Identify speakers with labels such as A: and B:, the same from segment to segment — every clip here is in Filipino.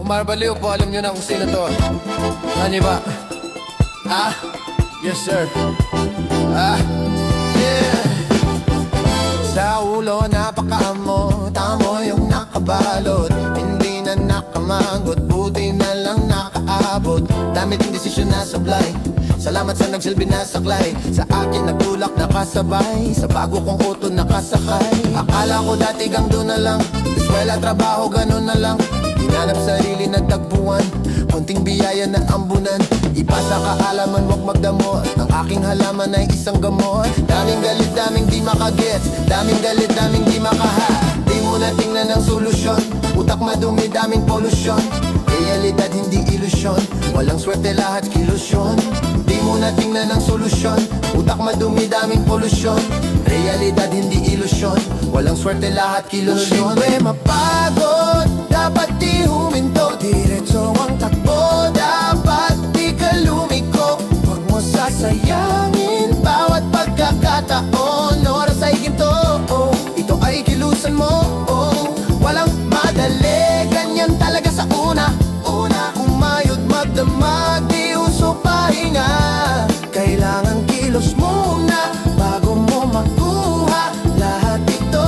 A: Marbaliw po, alam nyo na kung sino to. Ano ba? Ah? Yes sir. Ah? Yeah. Sa ulo napakaamo, tamo yung nakabalot. Hindi na nakamagot, buti na lang nakaabot. Dami ting desisyon na sablay, salamat sa nagsilbi na saklay. Sa akin nagtulak nakasabay, sa bago kong uto nakasakay. Akala ko dati gang doon na lang, eskwela, trabaho, ganun na lang. Hinanap sarili na tagpuan, konting biyaya na ambunan. Ipasa kaalaman, wag magdamot, ang aking halaman ay isang gamot. Daming galit, daming di makagets, daming galit, daming di makaha. Di mo na tingnan ang solusyon, utak madumi, daming polusyon. Realidad hindi ilusyon, walang swerte lahat kilusyon. Di mo na tingnan ang solusyon, utak madumi, daming polusyon. Realidad hindi ilusyon, walang swerte lahat kilusyon. Siyempre mapagod, dapat di huminto, diretso ang takbo, dapat di ka lumiko. Huwag mo sasayangin bawat pagkakataon, oras ay ginto, oh. Ito ay kilusan mo, oh. Walang madali, ganyan talaga sa una. Kumayod magdamag, di uso pahinga. Kailangan kilos muna bago mo makuha lahat ito.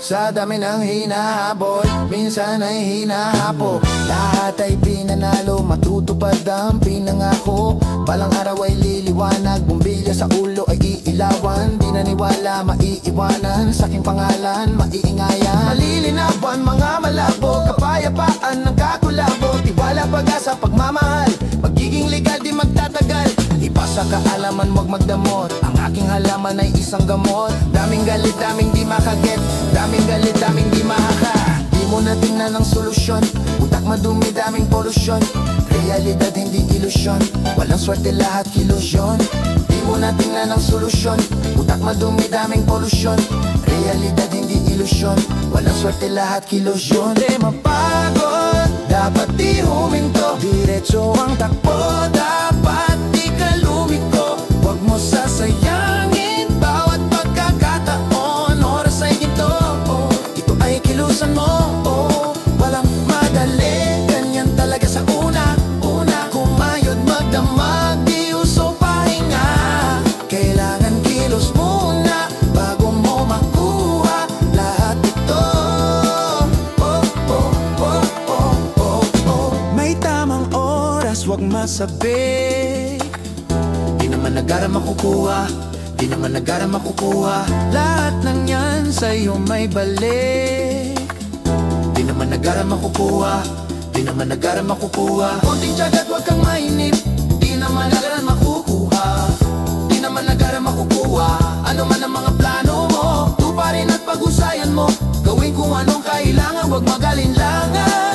A: Sa dami ng hinahabol, minsan ay hinahapo. Lahat ay pinanalo, matutupad ang pinangako. Balang araw ay liliwanag, bumbilya sa ulo ay iilawan. Di naniwala, maiiwanan, sa aking pangalan, maiingayan. Malilinawan, mga malabo, kapayapaan ng kakulabo. Tiwala, pag-asa, pagmamahal, magiging legal, di magtatagal. Ipasa kaalaman, wag magdamot, ang aking halaman ay isang gamot. Daming galit, daming di makaget, daming galit, daming di mahaka. Di mo na tingnan ang solusyon, utak madumi, daming polusyon. Realidad hindi ilusyon, walang swerte lahat kilusyon. Di mo na tingnan ang solusyon, utak madumi, daming polusyon. Realidad hindi ilusyon, walang swerte lahat kilusyon. Di mapagod, dapat di huminto, diretso ang takbo, dapat di ka lumiko. Huwag mo sasayangin bawat pagkakataon, oras ay ginto, oh. Ito ay kilusan mo, oh. Walang madali, ganyan talaga sa una. Kumayod magdamag, di uso pahinga. Kailangan kilos muna bago mo makuha lahat ito. May tamang oras, wag masabi. Di naman nagara makukuha, di naman nagara makukuha. Lahat ng yan sa'yo may balik. Di naman nagara makukuha, di naman nagara makukuha. Konting tiyaga at huwag kang mainip, di naman nagara makukuha. Di naman nagara makukuha, ano man ang mga plano mo, tuparin at pag-usayan mo. Gawin kung anong kailangan, huwag magalinlangan.